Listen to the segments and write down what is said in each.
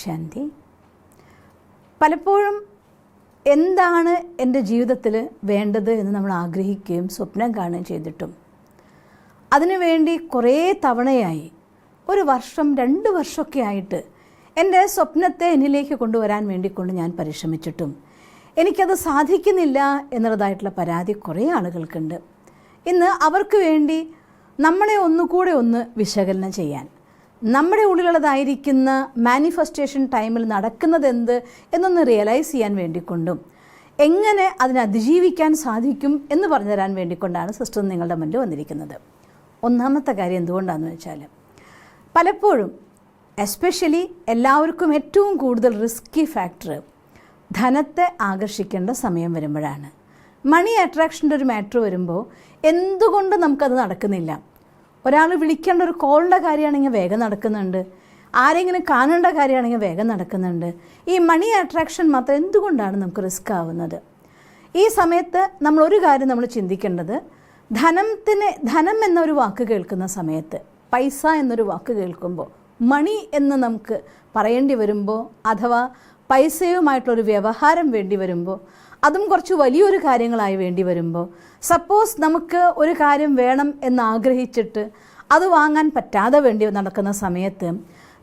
ശാന്തി. പലപ്പോഴും എന്താണ് എൻ്റെ ജീവിതത്തിൽ വേണ്ടത് എന്ന് നമ്മൾ ആഗ്രഹിക്കുകയും സ്വപ്നം കാണുകയും ചെയ്തിട്ടും അതിനുവേണ്ടി കുറേ തവണയായി 1 വർഷം 2 വർഷമൊക്കെ ആയിട്ട് എൻ്റെ സ്വപ്നത്തെ എന്നിലേക്ക് കൊണ്ടുവരാൻ വേണ്ടിക്കൊണ്ട് ഞാൻ പരിശ്രമിച്ചിട്ടും എനിക്കത് സാധിക്കുന്നില്ല എന്നുള്ളതായിട്ടുള്ള പരാതി കുറേ ആളുകൾക്കുണ്ട്. ഇന്ന് അവർക്ക് വേണ്ടി നമ്മളെ ഒന്നുകൂടെ ഒന്ന് വിശകലനം ചെയ്യാൻ, നമ്മുടെ ഉള്ളിലുള്ളതായിരിക്കുന്ന മാനിഫെസ്റ്റേഷൻ ടൈമിൽ നടക്കുന്നത് എന്ത് എന്നൊന്ന് റിയലൈസ് ചെയ്യാൻ വേണ്ടിക്കൊണ്ടും എങ്ങനെ അതിനെ അതിജീവിക്കാൻ സാധിക്കും എന്ന് പറഞ്ഞു തരാൻ വേണ്ടിക്കൊണ്ടാണ് സിസ്റ്റർ നിങ്ങളുടെ മുന്നിൽ വന്നിരിക്കുന്നത്. ഒന്നാമത്തെ കാര്യം എന്തുകൊണ്ടാണെന്ന് വെച്ചാൽ, പലപ്പോഴും എസ്പെഷ്യലി എല്ലാവർക്കും ഏറ്റവും കൂടുതൽ റിസ്കി ഫാക്ടർ ധനത്തെ ആകർഷിക്കേണ്ട സമയം വരുമ്പോഴാണ്. മണി അട്രാക്ഷൻ്റെ ഒരു മാറ്റർ വരുമ്പോൾ എന്തുകൊണ്ട് നമുക്കത് നടക്കുന്നില്ല? ഒരാൾ വിളിക്കേണ്ട ഒരു കോളിൻ്റെ കാര്യമാണെങ്കിൽ വേഗം നടക്കുന്നുണ്ട്, ആരെങ്കിലും കാണേണ്ട കാര്യമാണെങ്കിൽ വേഗം നടക്കുന്നുണ്ട്. ഈ മണി അട്രാക്ഷൻ മാത്രം എന്തുകൊണ്ടാണ് നമുക്ക് റിസ്ക് ആവുന്നത്? ഈ സമയത്ത് നമ്മളൊരു കാര്യം നമ്മൾ ചിന്തിക്കേണ്ടത്, ധനം എന്നൊരു വാക്ക് കേൾക്കുന്ന സമയത്ത്, പൈസ എന്നൊരു വാക്ക് കേൾക്കുമ്പോൾ, മണി എന്ന് നമുക്ക് പറയേണ്ടി വരുമ്പോൾ, അഥവാ പൈസയുമായിട്ടുള്ളൊരു വ്യവഹാരം വേണ്ടി വരുമ്പോൾ, അതും കുറച്ച് വലിയൊരു കാര്യങ്ങളായി വേണ്ടി വരുമ്പോൾ, സപ്പോസ് നമുക്ക് ഒരു കാര്യം വേണം എന്നാഗ്രഹിച്ചിട്ട് അത് വാങ്ങാൻ പറ്റാതെ വേണ്ടി നടക്കുന്ന സമയത്ത്,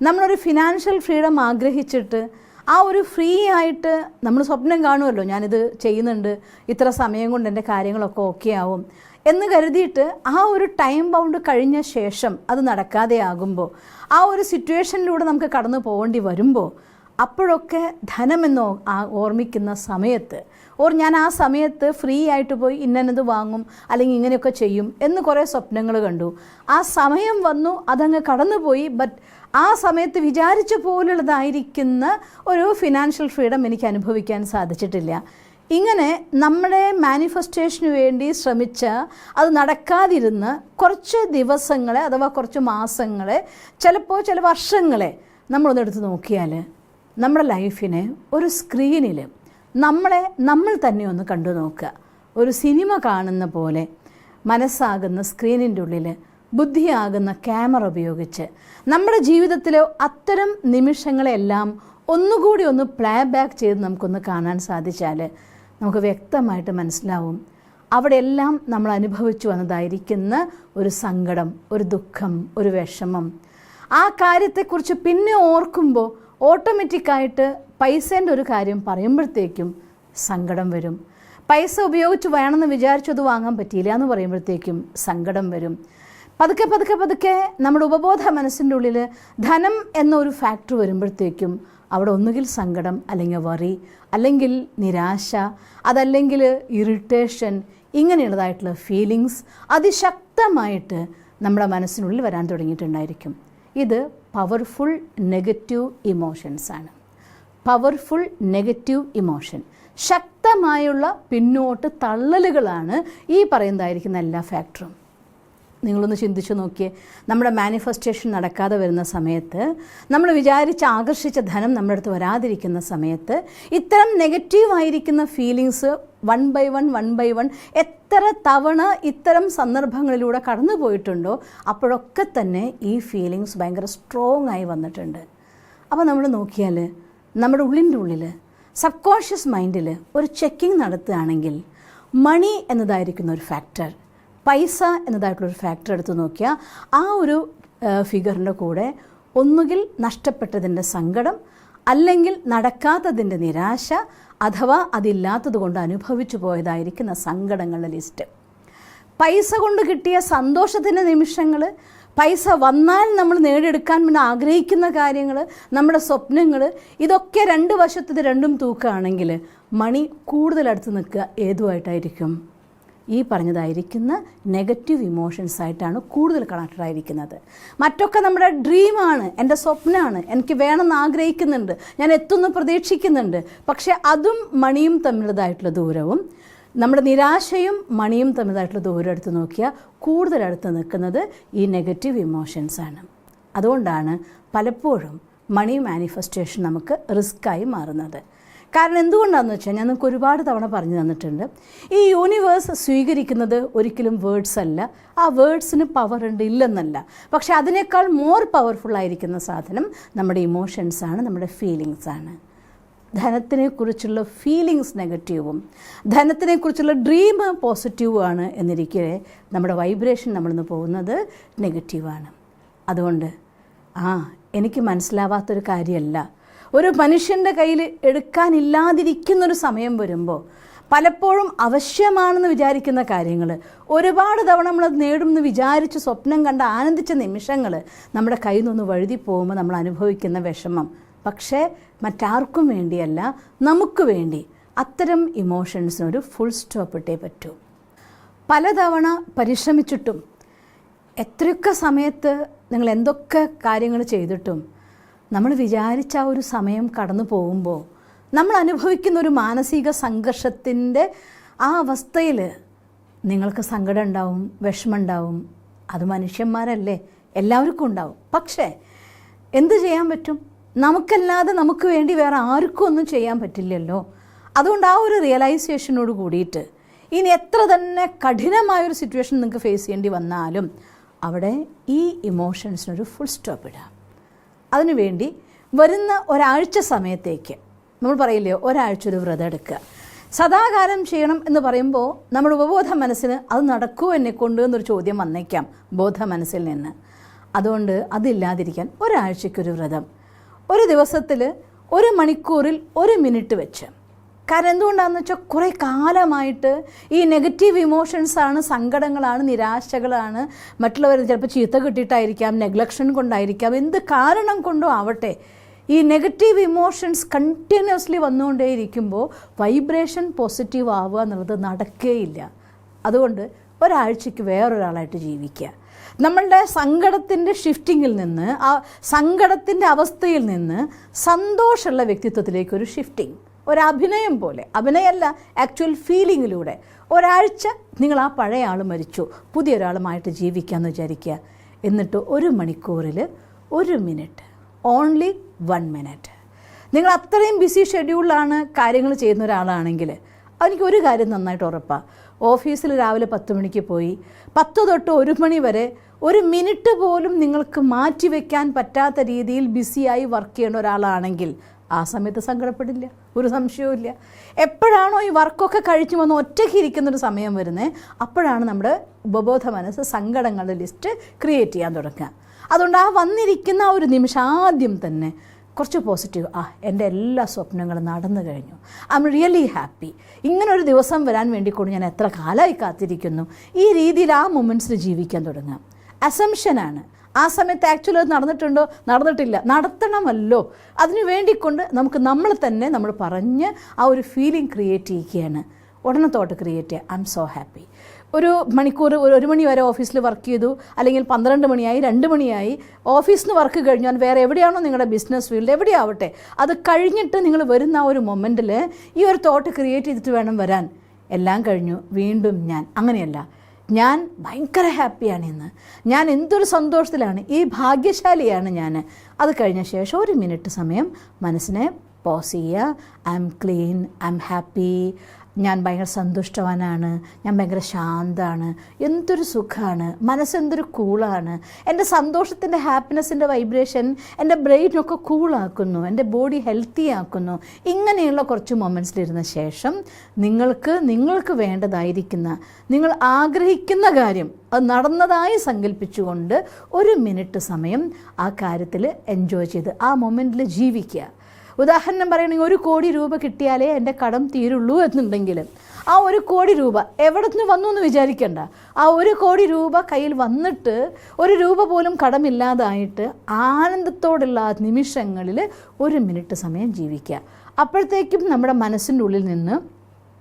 നമ്മളൊരു ഫിനാൻഷ്യൽ ഫ്രീഡം ആഗ്രഹിച്ചിട്ട് ആ ഒരു ഫ്രീ ആയിട്ട് നമ്മൾ സ്വപ്നം കാണുമല്ലോ, ഞാനിത് ചെയ്യുന്നുണ്ട്, ഇത്ര സമയം കൊണ്ട് എൻ്റെ കാര്യങ്ങളൊക്കെ ഓക്കെ ആവും എന്ന് കരുതിയിട്ട് ആ ഒരു ടൈം ബൗണ്ട് കഴിഞ്ഞ ശേഷം അത് നടക്കാതെ ആകുമ്പോൾ, ആ ഒരു സിറ്റുവേഷനിലൂടെ നമുക്ക് കടന്നു പോകേണ്ടി വരുമ്പോൾ, അപ്പോഴൊക്കെ ധനമെന്നോ ഓർമ്മിക്കുന്ന സമയത്ത്, ഞാൻ ആ സമയത്ത് ഫ്രീ ആയിട്ട് പോയി ഇന്നത് വാങ്ങും അല്ലെങ്കിൽ ഇങ്ങനെയൊക്കെ ചെയ്യും എന്ന് കുറേ സ്വപ്നങ്ങൾ കണ്ടു. ആ സമയം വന്നു, അതങ്ങ് കടന്നുപോയി. ബട്ട് ആ സമയത്ത് വിചാരിച്ച പോലുള്ളതായിരിക്കുന്ന ഒരു ഫിനാൻഷ്യൽ ഫ്രീഡം എനിക്ക് അനുഭവിക്കാൻ സാധിച്ചിട്ടില്ല. ഇങ്ങനെ നമ്മുടെ മാനിഫെസ്റ്റേഷന് വേണ്ടി ശ്രമിച്ച അത് നടക്കാതിരുന്ന് കുറച്ച് ദിവസങ്ങളെ അഥവാ കുറച്ച് മാസങ്ങളെ, ചിലപ്പോൾ ചില വർഷങ്ങളെ നമ്മളൊന്നെടുത്ത് നോക്കിയാൽ നമ്മുടെ ലൈഫിനെ ഒരു സ്ക്രീനിൽ നമ്മൾ തന്നെ ഒന്ന് കണ്ടു നോക്കുക. ഒരു സിനിമ കാണുന്ന പോലെ മനസ്സാകുന്ന സ്ക്രീനിൻ്റെ ഉള്ളിൽ ബുദ്ധിയാകുന്ന ക്യാമറ ഉപയോഗിച്ച് നമ്മുടെ ജീവിതത്തിലെ അത്തരം നിമിഷങ്ങളെല്ലാം ഒന്നുകൂടി ഒന്ന് പ്ലേ ബാക്ക് ചെയ്ത് നമുക്കൊന്ന് കാണാൻ സാധിച്ചാൽ നമുക്ക് വ്യക്തമായിട്ട് മനസ്സിലാവും അവിടെയെല്ലാം നമ്മൾ അനുഭവിച്ചു വന്നതായിരിക്കുന്ന ഒരു സങ്കടം, ഒരു ദുഃഖം, ഒരു വിഷമം. ആ കാര്യത്തെക്കുറിച്ച് പിന്നെ ഓർക്കുമ്പോൾ ഓട്ടോമാറ്റിക്കായിട്ട് പൈസേൻ്റെ ഒരു കാര്യം പറയുമ്പോഴത്തേക്കും സങ്കടം വരും. പൈസ ഉപയോഗിച്ച് വേണമെന്ന് വിചാരിച്ചത് വാങ്ങാൻ പറ്റിയില്ല എന്ന് പറയുമ്പോഴത്തേക്കും സങ്കടം വരും. പതുക്കെ നമ്മുടെ ഉപബോധ മനസ്സിൻ്റെ ഉള്ളിൽ ധനം എന്നൊരു ഫാക്ടർ വരുമ്പോഴത്തേക്കും അവിടെ ഒന്നുകിൽ സങ്കടം, അല്ലെങ്കിൽ വറി, അല്ലെങ്കിൽ നിരാശ, അതല്ലെങ്കിൽ ഇറിറ്റേഷൻ, ഇങ്ങനെയുള്ളതായിട്ടുള്ള ഫീലിങ്സ് അതിശക്തമായിട്ട് നമ്മുടെ മനസ്സിനുള്ളിൽ വരാൻ തുടങ്ങിയിട്ടുണ്ടായിരിക്കും. ഇത് പവർഫുൾ നെഗറ്റീവ് ഇമോഷൻസാണ്. പവർഫുൾ നെഗറ്റീവ് ഇമോഷൻ, ശക്തമായുള്ള പിന്നോട്ട് തള്ളലുകളാണ് ഈ പറയുന്നതായിരിക്കുന്ന എല്ലാ ഫാക്ടറും. നിങ്ങളൊന്ന് ചിന്തിച്ചു നോക്കിയേ, നമ്മുടെ മാനിഫെസ്റ്റേഷൻ നടക്കാതെ വരുന്ന സമയത്ത്, നമ്മൾ ആകർഷിച്ച ധനം നമ്മുടെ അടുത്ത് വരാതിരിക്കുന്ന സമയത്ത്, ഇത്തരം നെഗറ്റീവായിരിക്കുന്ന ഫീലിങ്സ് വൺ ബൈ വൺ എത്ര തവണ ഇത്തരം സന്ദർഭങ്ങളിലൂടെ കടന്നു പോയിട്ടുണ്ടോ അപ്പോഴൊക്കെ തന്നെ ഈ ഫീലിങ്സ് ഭയങ്കര സ്ട്രോങ് ആയി വന്നിട്ടുണ്ട്. അപ്പോൾ നമ്മൾ നോക്കിയാൽ നമ്മുടെ ഉള്ളിൻ്റെ ഉള്ളിൽ സബ് കോൺഷ്യസ് മൈൻഡിൽ ഒരു ചെക്കിങ് നടത്തുകയാണെങ്കിൽ, മണി എന്നതായിരിക്കുന്ന ഒരു ഫാക്ടർ, പൈസ എന്നതായിട്ടുള്ളൊരു ഫാക്ടർ എടുത്ത് നോക്കിയാൽ ആ ഒരു ഫിഗറിൻ്റെ കൂടെ ഒന്നുകിൽ നഷ്ടപ്പെട്ടതിൻ്റെ സങ്കടം, അല്ലെങ്കിൽ നടക്കാത്തതിൻ്റെ നിരാശ, അഥവാ അതില്ലാത്തത് കൊണ്ട് അനുഭവിച്ചു പോയതായിരിക്കുന്ന സങ്കടങ്ങളുടെ ലിസ്റ്റ്. പൈസ കൊണ്ട് കിട്ടിയ സന്തോഷത്തിൻ്റെ നിമിഷങ്ങൾ, പൈസ വന്നാൽ നമ്മൾ നേടിയെടുക്കാൻ പിന്നെ ആഗ്രഹിക്കുന്ന കാര്യങ്ങൾ, നമ്മുടെ സ്വപ്നങ്ങൾ, ഇതൊക്കെ രണ്ട് വശത്ത് ഇത് രണ്ടും തൂക്കുകയാണെങ്കിൽ മണി കൂടുതൽ അടുത്ത് നിൽക്കുക ഏതുമായിട്ടായിരിക്കും? ഈ പറഞ്ഞതായിരിക്കുന്ന നെഗറ്റീവ് ഇമോഷൻസ് ആയിട്ടാണ് കൂടുതൽ കണക്റ്റഡ് ആയിരിക്കുന്നത്. മറ്റൊക്കെ നമ്മുടെ ഡ്രീമാണ്, എൻ്റെ സ്വപ്നമാണ്, എനിക്ക് വേണമെന്ന് ആഗ്രഹിക്കുന്നുണ്ട്, ഞാൻ എത്തുന്നു പ്രതീക്ഷിക്കുന്നുണ്ട്. പക്ഷേ അതും മണിയും തമ്മിലുള്ളതായിട്ടുള്ള ദൂരവും, നമ്മുടെ നിരാശയും മണിയും തമ്മിലായിട്ടുള്ള ദൂരം എടുത്ത് നോക്കിയാൽ കൂടുതൽ അടുത്ത് നിൽക്കുന്നത് ഈ നെഗറ്റീവ് ഇമോഷൻസാണ്. അതുകൊണ്ടാണ് പലപ്പോഴും മണി മാനിഫെസ്റ്റേഷൻ നമുക്ക് റിസ്ക്കായി മാറുന്നത്. കാരണം എന്തുകൊണ്ടാണെന്ന് വെച്ചാൽ ഞാൻ നിങ്ങൾക്ക് ഒരുപാട് തവണ പറഞ്ഞു തന്നിട്ടുണ്ട്, ഈ യൂണിവേഴ്സ് സ്വീകരിക്കുന്നത് ഒരിക്കലും വേർഡ്സ് അല്ല. ആ വേർഡ്സിന് പവർ ഉണ്ട് ഇല്ലെന്നല്ല, പക്ഷെ അതിനേക്കാൾ മോർ പവർഫുള്ളായിരിക്കുന്ന സാധനം നമ്മുടെ ഇമോഷൻസാണ്, നമ്മുടെ ഫീലിങ്സാണ്. ധനത്തിനെക്കുറിച്ചുള്ള ഫീലിങ്സ് നെഗറ്റീവും ധനത്തിനെക്കുറിച്ചുള്ള ഡ്രീം പോസിറ്റീവുമാണ് എന്നിരിക്കെ നമ്മുടെ വൈബ്രേഷൻ നമ്മളിന്ന് പോകുന്നത് നെഗറ്റീവാണ്. അതുകൊണ്ട് എനിക്ക് മനസ്സിലാവാത്തൊരു കാര്യമല്ല, ഒരു മനുഷ്യൻ്റെ കയ്യിൽ എടുക്കാനില്ലാതിരിക്കുന്നൊരു സമയം വരുമ്പോൾ പലപ്പോഴും ആവശ്യമാണെന്ന് വിചാരിക്കുന്ന കാര്യങ്ങൾ ഒരുപാട് തവണ നമ്മളത് നേടുമെന്ന് വിചാരിച്ച് സ്വപ്നം കണ്ട് ആനന്ദിച്ച നിമിഷങ്ങൾ നമ്മുടെ കയ്യിൽ നിന്ന് വഴുതി പോകുമ്പോൾ നമ്മൾ അനുഭവിക്കുന്ന വിഷമം, പക്ഷേ മറ്റാർക്കും വേണ്ടിയല്ല, നമുക്ക് വേണ്ടി അത്തരം ഇമോഷൻസിനൊരു ഫുൾ സ്റ്റോപ്പ് ഇട്ടേ പറ്റൂ. പലതവണ പരിശ്രമിച്ചിട്ടും എത്രയൊക്കെ സമയത്ത് നിങ്ങൾ എന്തൊക്കെ കാര്യങ്ങൾ ചെയ്തിട്ടും നമ്മൾ വിചാരിച്ച ആ ഒരു സമയം കടന്നു പോകുമ്പോൾ നമ്മൾ അനുഭവിക്കുന്ന ഒരു മാനസിക സംഘർഷത്തിൻ്റെ ആ അവസ്ഥയിൽ നിങ്ങൾക്ക് സങ്കടം ഉണ്ടാവും, വിഷമം ഉണ്ടാവും. അത് മനുഷ്യന്മാരല്ലേ, എല്ലാവർക്കും ഉണ്ടാവും. പക്ഷേ എന്ത് ചെയ്യാൻ പറ്റും? നമുക്കല്ലാതെ നമുക്ക് വേണ്ടി വേറെ ആർക്കും ഒന്നും ചെയ്യാൻ പറ്റില്ലല്ലോ. അതുകൊണ്ട് ആ ഒരു റിയലൈസേഷനോട് കൂടിയിട്ട് ഇനി എത്ര തന്നെ കഠിനമായൊരു സിറ്റുവേഷൻ നിങ്ങൾക്ക് ഫേസ് ചെയ്യേണ്ടി വന്നാലും അവിടെ ഈ ഇമോഷൻസിനൊരു ഫുൾ സ്റ്റോപ്പ് ഇടാം. അതിനുവേണ്ടി വരുന്ന ഒരാഴ്ച സമയത്തേക്ക് നമ്മൾ പറയില്ലേ, ഒരാഴ്ച ഒരു വ്രതം എടുക്കുക. സദാകാലം ചെയ്യണം എന്ന് പറയുമ്പോൾ നമ്മുടെ ഉപബോധ മനസ്സിന് അത് നടക്കുമോ എന്നെ കൊണ്ട് എന്നൊരു ചോദ്യം വന്നേക്കാം ബോധ മനസ്സിൽ നിന്ന്. അതുകൊണ്ട് അതില്ലാതിരിക്കാൻ ഒരാഴ്ചയ്ക്കൊരു വ്രതം, ഒരു ദിവസത്തിൽ 1 മണിക്കൂറിൽ 1 മിനിറ്റ് വെച്ച്. കാരണം എന്തുകൊണ്ടാണെന്ന് വെച്ചാൽ കുറേ കാലമായിട്ട് ഈ നെഗറ്റീവ് ഇമോഷൻസാണ്, സങ്കടങ്ങളാണ്, നിരാശകളാണ്, മറ്റുള്ളവർ ചിലപ്പോൾ ചീത്ത കിട്ടിയിട്ടായിരിക്കാം, നെഗ്ലക്ഷൻ കൊണ്ടായിരിക്കാം, എന്ത് കാരണം കൊണ്ടോ ആവട്ടെ, ഈ നെഗറ്റീവ് ഇമോഷൻസ് കണ്ടിന്യൂസ്ലി വന്നുകൊണ്ടേയിരിക്കുമ്പോൾ വൈബ്രേഷൻ പോസിറ്റീവ് ആവുക എന്നുള്ളത് നടക്കുകയില്ല. അതുകൊണ്ട് ഒരാഴ്ചയ്ക്ക് വേറൊരാളായിട്ട് ജീവിക്കുക. നമ്മളുടെ സങ്കടത്തിൻ്റെ ഷിഫ്റ്റിങ്ങിൽ നിന്ന്, ആ സങ്കടത്തിൻ്റെ അവസ്ഥയിൽ നിന്ന് സന്തോഷമുള്ള വ്യക്തിത്വത്തിലേക്കൊരു ഷിഫ്റ്റിംഗ്, ഒരഭിനയം പോലെ, അഭിനയമല്ല ആക്ച്വൽ ഫീലിങ്ങിലൂടെ ഒരാഴ്ച നിങ്ങൾ ആ പഴയ ആൾ മരിച്ചു, പുതിയൊരാളുമായിട്ട് ജീവിക്കാമെന്ന് വിചാരിക്കുക. എന്നിട്ട് 1 മണിക്കൂറിൽ 1 മിനിറ്റ്, ഓൺലി 1 മിനിറ്റ്. നിങ്ങൾ അത്രയും ബിസി ഷെഡ്യൂളിലാണ് കാര്യങ്ങൾ ചെയ്യുന്ന ഒരാളാണെങ്കിൽ എനിക്ക് ഒരു കാര്യം നന്നായിട്ട് ഉറപ്പാണ്, ഓഫീസിൽ രാവിലെ 10 മണിക്ക് പോയി 10 തൊട്ട് 1 മണി വരെ 1 മിനിറ്റ് പോലും നിങ്ങൾക്ക് മാറ്റിവെക്കാൻ പറ്റാത്ത രീതിയിൽ ബിസിയായി വർക്ക് ചെയ്യുന്ന ഒരാളാണെങ്കിൽ ആ സമയത്ത് സങ്കടപ്പെടില്ല, ഒരു സംശയവുമില്ല. എപ്പോഴാണോ ഈ വർക്കൊക്കെ കഴിച്ചു വന്ന് ഒറ്റയ്ക്ക് ഇരിക്കുന്നൊരു സമയം വരുന്നത്, അപ്പോഴാണ് നമ്മുടെ ഉപബോധ മനസ്സ് സങ്കടങ്ങളുടെ ലിസ്റ്റ് ക്രിയേറ്റ് ചെയ്യാൻ തുടങ്ങുക. അതുകൊണ്ട് ആ വന്നിരിക്കുന്ന ആ ഒരു നിമിഷം ആദ്യം തന്നെ കുറച്ച് പോസിറ്റീവ്, എൻ്റെ എല്ലാ സ്വപ്നങ്ങളും നടന്നു കഴിഞ്ഞു, ഐ എം റിയലി ഹാപ്പി, ഇങ്ങനൊരു ദിവസം വരാൻ വേണ്ടിക്കൊണ്ട് ഞാൻ എത്ര കാലമായി കാത്തിരിക്കുന്നു, ഈ രീതിയിൽ ആ മൊമെൻറ്റ്സിൽ ജീവിക്കാൻ തുടങ്ങാം. അസംഷനാണ്. ആ സമയത്ത് ആക്ച്വലി അത് നടന്നിട്ടുണ്ടോ? നടന്നിട്ടില്ല, നടത്തണമല്ലോ. അതിനു വേണ്ടിക്കൊണ്ട് നമുക്ക് നമ്മൾ പറഞ്ഞ് ആ ഒരു ഫീലിംഗ് ക്രിയേറ്റ് ചെയ്യുകയാണ്. ഉടനെ തോട്ട് ക്രിയേറ്റ് ചെയ്യുക, ഐ എം സോ ഹാപ്പി. 1 മണിക്കൂർ 1 മണി വരെ ഓഫീസിൽ വർക്ക് ചെയ്തു, അല്ലെങ്കിൽ 12 മണിയായി, 2 മണിയായി, ഓഫീസിൽ നിന്ന് വർക്ക് കഴിഞ്ഞാൽ വേറെ എവിടെയാണോ നിങ്ങളുടെ ബിസിനസ് ഫീൽഡ് എവിടെയാവട്ടെ, അത് കഴിഞ്ഞിട്ട് നിങ്ങൾ വരുന്ന ആ ഒരു മൊമെൻറ്റിൽ ഈ ഒരു തോട്ട് ക്രിയേറ്റ് ചെയ്തിട്ട് വേണം വരാൻ. എല്ലാം കഴിഞ്ഞു, വീണ്ടും ഞാൻ അങ്ങനെയല്ല, ഞാൻ ഭയങ്കര ഹാപ്പിയാണ് ഇന്ന്, ഞാൻ എന്തൊരു സന്തോഷത്തിലാണ്, ഈ ഭാഗ്യശാലിയാണ് ഞാൻ. അത് കഴിഞ്ഞ ശേഷം 1 മിനിറ്റ് സമയം മനസ്സിനെ പോസ് ചെയ്യുക. I M clean, I am happy, ഞാൻ ഭയങ്കര സന്തുഷ്ടവാനാണ്, ഞാൻ ഭയങ്കര ശാന്തമാണ്, എന്തൊരു സുഖമാണ്, മനസ്സെന്തൊരു കൂളാണ്, എൻ്റെ സന്തോഷത്തിൻ്റെ ഹാപ്പിനെസ്സിൻ്റെ വൈബ്രേഷൻ എൻ്റെ ബ്രെയിനൊക്കെ കൂളാക്കുന്നു, എൻ്റെ ബോഡി ഹെൽത്തി ആക്കുന്നു. ഇങ്ങനെയുള്ള കുറച്ച് മൊമെൻറ്റ്സിലിരുന്ന ശേഷം നിങ്ങൾക്ക് വേണ്ടതായിരിക്കുന്ന, നിങ്ങൾ ആഗ്രഹിക്കുന്ന കാര്യം അത് നടന്നതായി സങ്കല്പിച്ചുകൊണ്ട് 1 മിനിറ്റ് സമയം ആ കാര്യത്തിൽ എൻജോയ് ചെയ്ത് ആ മൊമെൻറ്റിൽ ജീവിക്കുക. ഉദാഹരണം പറയുകയാണെങ്കിൽ 1 കോടി രൂപ കിട്ടിയാലേ എൻ്റെ കടം തീരുള്ളൂ എന്നുണ്ടെങ്കിൽ ആ 1 കോടി രൂപ എവിടെ നിന്ന് വന്നു എന്ന് വിചാരിക്കേണ്ട. ആ 1 കോടി രൂപ കയ്യിൽ വന്നിട്ട് 1 രൂപ പോലും കടമില്ലാതായിട്ട് ആനന്ദത്തോടുള്ള ആ നിമിഷങ്ങളിൽ 1 മിനിറ്റ് സമയം ജീവിക്കുക. അപ്പോഴത്തേക്കും നമ്മുടെ മനസ്സിൻ്റെ ഉള്ളിൽ നിന്ന്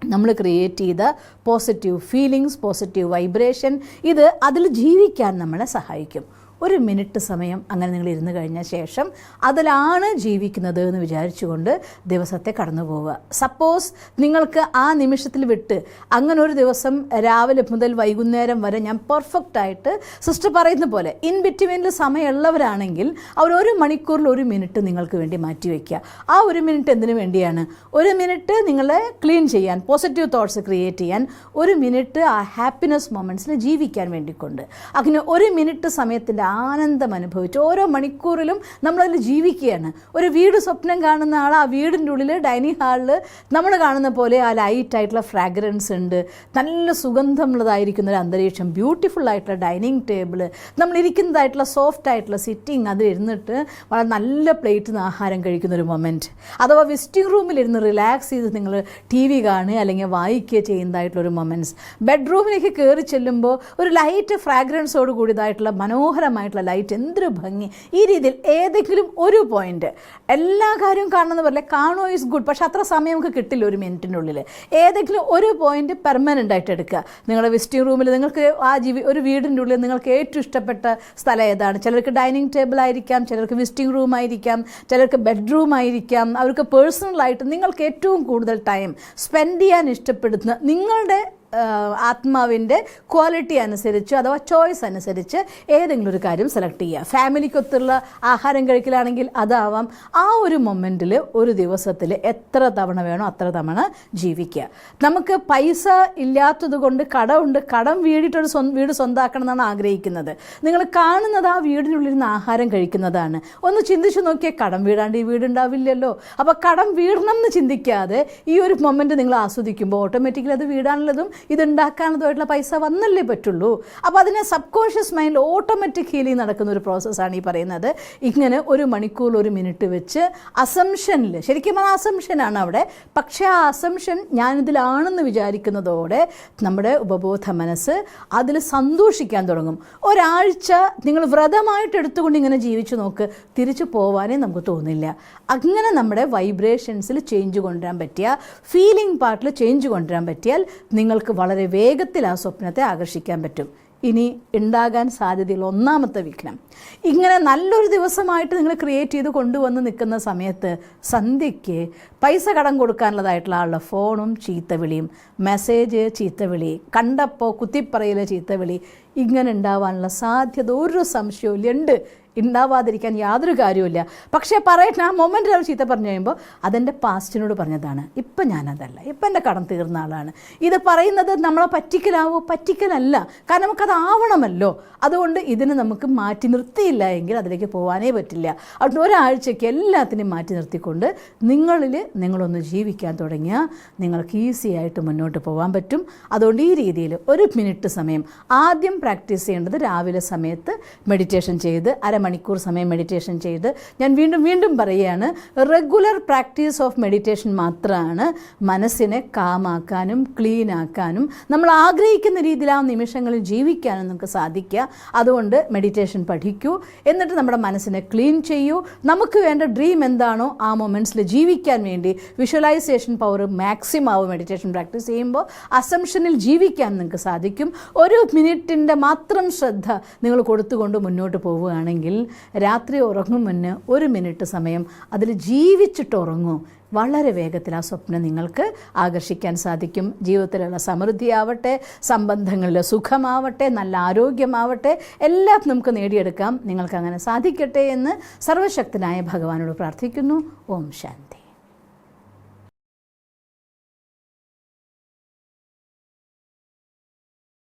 നമ്മൾ ക്രിയേറ്റ് ചെയ്ത പോസിറ്റീവ് ഫീലിങ്സ്, പോസിറ്റീവ് വൈബ്രേഷൻ, ഇത് അതിൽ ജീവിക്കാൻ നമ്മളെ സഹായിക്കും. ഒരു മിനിറ്റ് സമയം അങ്ങനെ നിങ്ങൾ ഇരുന്ന് കഴിഞ്ഞ ശേഷം അതിലാണ് ജീവിക്കുന്നത് എന്ന് വിചാരിച്ചുകൊണ്ട് ദിവസത്തെ കടന്നു പോവുക. സപ്പോസ് നിങ്ങൾക്ക് ആ നിമിഷത്തിൽ വിട്ട് അങ്ങനെ ഒരു ദിവസം രാവിലെ മുതൽ വൈകുന്നേരം വരെ ഞാൻ പെർഫെക്റ്റായിട്ട് സിസ്റ്റർ പറയുന്ന പോലെ ഇൻ ബിറ്റ്വീനിൽ സമയമുള്ളവരാണെങ്കിൽ അവർ 1 മണിക്കൂറിൽ 1 മിനിറ്റ് നിങ്ങൾക്ക് വേണ്ടി മാറ്റിവെക്കുക. ആ 1 മിനിറ്റ് എന്തിനു വേണ്ടിയാണ്? 1 മിനിറ്റ് നിങ്ങളെ ക്ലീൻ ചെയ്യാൻ, പോസിറ്റീവ് തോട്ട്സ് ക്രിയേറ്റ് ചെയ്യാൻ, 1 മിനിറ്റ് ആ ഹാപ്പിനെസ് മൊമെൻറ്റ്സിൽ ജീവിക്കാൻ വേണ്ടിക്കൊണ്ട്. അങ്ങനെ 1 മിനിറ്റ് സമയത്തിൻ്റെ ആനന്ദം അനുഭവിച്ച് ഓരോ മണിക്കൂറിലും നമ്മളതിൽ ജീവിക്കുകയാണ്. ഒരു വീട് സ്വപ്നം കാണുന്ന ആൾ ആ വീടിൻ്റെ ഉള്ളിൽ ഡൈനിങ് ഹാളിൽ നമ്മൾ കാണുന്ന പോലെ ആ ലൈറ്റായിട്ടുള്ള ഫ്രാഗ്രൻസ് ഉണ്ട്, നല്ല സുഗന്ധമുള്ളതായിരിക്കുന്ന ഒരു അന്തരീക്ഷം, ബ്യൂട്ടിഫുൾ ആയിട്ടുള്ള ഡൈനിങ് ടേബിൾ, നമ്മളിരിക്കുന്നതായിട്ടുള്ള സോഫ്റ്റ് ആയിട്ടുള്ള സിറ്റിംഗ്, അതിലിരുന്നിട്ട് വളരെ നല്ല പ്ലേറ്റിൽ നിന്ന് ആഹാരം കഴിക്കുന്ന ഒരു മൊമെൻറ്റ്. അഥവാ വിസിറ്റിംഗ് റൂമിലിരുന്ന് റിലാക്സ് ചെയ്ത് നിങ്ങൾ ടി വി കാണുക അല്ലെങ്കിൽ വായിക്കുക ചെയ്യുന്നതായിട്ടുള്ളൊരു മൊമെൻറ്റ്സ്. ബെഡ്റൂമിലേക്ക് കയറി ചെല്ലുമ്പോൾ ഒരു ലൈറ്റ് ഫ്രാഗ്രൻസോട് കൂടിയതായിട്ടുള്ള മനോഹരമായിട്ടുള്ള ലൈറ്റ്, എന്തൊരു ഭംഗി. ഈ രീതിയിൽ ഏതെങ്കിലും ഒരു പോയിന്റ്, എല്ലാ കാര്യവും കാണുന്നത് പോലെ കാണുമോ ഈസ് ഗുഡ്, പക്ഷെ അത്ര സമയം നമുക്ക് കിട്ടില്ല 1 മിനിറ്റിനുള്ളിൽ. ഏതെങ്കിലും ഒരു പോയിന്റ് പെർമനൻ്റ് ആയിട്ട് എടുക്കുക. നിങ്ങളുടെ വിസിറ്റിംഗ് റൂമിൽ നിങ്ങൾക്ക് ഒരു വീടിൻ്റെ ഉള്ളിൽ നിങ്ങൾക്ക് ഏറ്റവും ഇഷ്ടപ്പെട്ട സ്ഥലം ഏതാണ്? ചിലർക്ക് ഡൈനിങ് ടേബിൾ ആയിരിക്കാം, ചിലർക്ക് വിസിറ്റിംഗ് റൂം ആയിരിക്കാം, ചിലർക്ക് ബെഡ്റൂം ആയിരിക്കാം. അവർക്ക് പേഴ്സണലായിട്ട് നിങ്ങൾക്ക് ഏറ്റവും കൂടുതൽ ടൈം സ്പെൻഡ് ചെയ്യാൻ ഇഷ്ടപ്പെടുന്ന നിങ്ങളുടെ ആത്മാവിൻ്റെ ക്വാളിറ്റി അനുസരിച്ച് അഥവാ ചോയ്സ് അനുസരിച്ച് ഏതെങ്കിലും ഒരു കാര്യം സെലക്ട് ചെയ്യുക. ഫാമിലിക്കൊത്തുള്ള ആഹാരം കഴിക്കലാണെങ്കിൽ അതാവാം. ആ ഒരു മൊമെൻറ്റിൽ ഒരു ദിവസത്തിൽ എത്ര തവണ വേണോ അത്ര തവണ ജീവിക്കുക. നമുക്ക് പൈസ ഇല്ലാത്തത് കൊണ്ട് കടമുണ്ട്, കടം വീടിട്ടൊരു വീട് സ്വന്തമാക്കണം എന്നാണ് ആഗ്രഹിക്കുന്നത്. നിങ്ങൾ കാണുന്നത് ആ വീടിനുള്ളിൽ നിന്ന് ആഹാരം കഴിക്കുന്നതാണ്. ഒന്ന് ചിന്തിച്ച് നോക്കിയാൽ കടം വീടാണ്ട് ഈ വീടുണ്ടാവില്ലല്ലോ. അപ്പോൾ കടം വീടണം എന്ന് ചിന്തിക്കാതെ ഈ ഒരു മൊമെൻറ്റ് നിങ്ങൾ ആസ്വദിക്കുമ്പോൾ ഓട്ടോമാറ്റിക്കലി അത് വീടാനുള്ളതും ഇതുണ്ടാക്കാനതുമായിട്ടുള്ള പൈസ വന്നല്ലേ പറ്റുള്ളൂ. അപ്പോൾ അതിന് സബ് കോൺഷ്യസ് മൈൻഡിൽ ഓട്ടോമാറ്റിക് ഹീലിംഗ് നടക്കുന്ന ഒരു പ്രോസസ്സാണ് ഈ പറയുന്നത്. ഇങ്ങനെ 1 മണിക്കൂർ 1 മിനിറ്റ് വെച്ച് അസംഷനിൽ, ശരിക്കും ആ അസംഷനാണ് അവിടെ, പക്ഷേ ആ അസംഷൻ ഞാനിതിലാണെന്ന് വിചാരിക്കുന്നതോടെ നമ്മുടെ ഉപബോധ മനസ്സ് അതിൽ സന്തോഷിക്കാൻ തുടങ്ങും. ഒരാഴ്ച നിങ്ങൾ വ്രതമായിട്ട് എടുത്തുകൊണ്ട് ഇങ്ങനെ ജീവിച്ചു നോക്ക്, തിരിച്ചു പോകാനേ നമുക്ക് തോന്നില്ല. അങ്ങനെ നമ്മുടെ വൈബ്രേഷൻസിൽ ചേഞ്ച് കൊണ്ടുവരാൻ പറ്റിയ, ഫീലിംഗ് പാർട്ടിൽ ചേഞ്ച് കൊണ്ടുവരാൻ പറ്റിയാൽ നിങ്ങൾക്ക് വളരെ വേഗത്തിൽ ആ സ്വപ്നത്തെ ആകർഷിക്കാൻ പറ്റും. ഇനി ഉണ്ടാകാൻ സാധ്യതയുള്ള 1ാമത്തെ വിഘ്നം, ഇങ്ങനെ നല്ലൊരു ദിവസമായിട്ട് നിങ്ങൾ ക്രിയേറ്റ് ചെയ്ത് കൊണ്ടുവന്ന് നിൽക്കുന്ന സമയത്ത് സന്ധ്യയ്ക്ക് പൈസ കടം കൊടുക്കാനുള്ളതായിട്ടുള്ള ആളുടെ ഫോണും ചീത്തവിളിയും, മെസ്സേജ് ചീത്തവിളി, കണ്ടപ്പോൾ കുത്തിപ്പറയിലെ ചീത്തവിളി, ഇങ്ങനെ ഉണ്ടാവാനുള്ള സാധ്യത ഒരു സംശയവും ഉണ്ട്. ഉണ്ടാവാതിരിക്കാൻ യാതൊരു കാര്യമില്ല. പക്ഷേ പറയട്ടെ, ആ മൊമെൻറ്റിൽ അവർ ചീത്ത പറഞ്ഞു കഴിയുമ്പോൾ അതെൻ്റെ പാസ്റ്റിനോട് പറഞ്ഞതാണ്, ഇപ്പം ഞാനതല്ല, ഇപ്പം എൻ്റെ കടം തീർന്ന ആളാണ്. ഇത് പറയുന്നത് നമ്മളെ പറ്റിക്കലാവോ? പറ്റിക്കലല്ല, കാരണം നമുക്കത് ആവണമല്ലോ. അതുകൊണ്ട് ഇതിനെ നമുക്ക് മാറ്റി നിർത്തിയില്ല എങ്കിൽ അതിലേക്ക് പോകാനേ പറ്റില്ല. അതുകൊണ്ട് ഒരാഴ്ചയ്ക്ക് എല്ലാത്തിനെയും മാറ്റി നിർത്തിക്കൊണ്ട് നിങ്ങളൊന്ന് ജീവിക്കാൻ തുടങ്ങിയാൽ നിങ്ങൾക്ക് ഈസി ആയിട്ട് മുന്നോട്ട് പോകാൻ പറ്റും. അതുകൊണ്ട് ഈ രീതിയിൽ 1 മിനിറ്റ് സമയം ആദ്യം പ്രാക്ടീസ് ചെയ്യേണ്ടത് രാവിലെ സമയത്ത് മെഡിറ്റേഷൻ ചെയ്ത് മണിക്കൂർ സമയം മെഡിറ്റേഷൻ ചെയ്ത്, ഞാൻ വീണ്ടും പറയുകയാണ്, റെഗുലർ പ്രാക്ടീസ് ഓഫ് മെഡിറ്റേഷൻ മാത്രമാണ് മനസ്സിനെ കാമാക്കാനും ക്ലീനാക്കാനും നമ്മൾ ആഗ്രഹിക്കുന്ന രീതിയിൽ ആ നിമിഷങ്ങളിൽ ജീവിക്കാനും നമുക്ക് സാധിക്കുക. അതുകൊണ്ട് മെഡിറ്റേഷൻ പഠിക്കൂ, എന്നിട്ട് നമ്മുടെ മനസ്സിനെ ക്ലീൻ ചെയ്യൂ. നമുക്ക് വേണ്ട ഡ്രീം എന്താണോ ആ മൊമെൻറ്റ്സിൽ ജീവിക്കാൻ വേണ്ടി വിഷ്വലൈസേഷൻ പവർ മാക്സിമം ആവും. മെഡിറ്റേഷൻ പ്രാക്ടീസ് ചെയ്യുമ്പോൾ അസംഷനിൽ ജീവിക്കാൻ നിങ്ങൾക്ക് സാധിക്കും. 1 മിനിറ്റിൻ്റെ മാത്രം ശ്രദ്ധ നിങ്ങൾ കൊടുത്തുകൊണ്ട് മുന്നോട്ട് പോവുകയാണെങ്കിൽ രാത്രി ഉറങ്ങും മുന്നേ 1 മിനിറ്റ് സമയം അതിൽ ജീവിച്ചിട്ട് ഉറങ്ങൂ. വളരെ വേഗത്തിൽ ആ സ്വപ്നം നിങ്ങൾക്ക് ആകർഷിക്കാൻ സാധിക്കും. ജീവിതത്തിലുള്ള സമൃദ്ധിയാവട്ടെ, സംബന്ധങ്ങളിലെ സുഖമാവട്ടെ, നല്ല ആരോഗ്യമാവട്ടെ, എല്ലാം നമുക്ക് നേടിയെടുക്കാം. നിങ്ങൾക്കങ്ങനെ സാധിക്കട്ടെ എന്ന് സർവശക്തനായ ഭഗവാനോട് പ്രാർത്ഥിക്കുന്നു. ഓം ശാന്തി.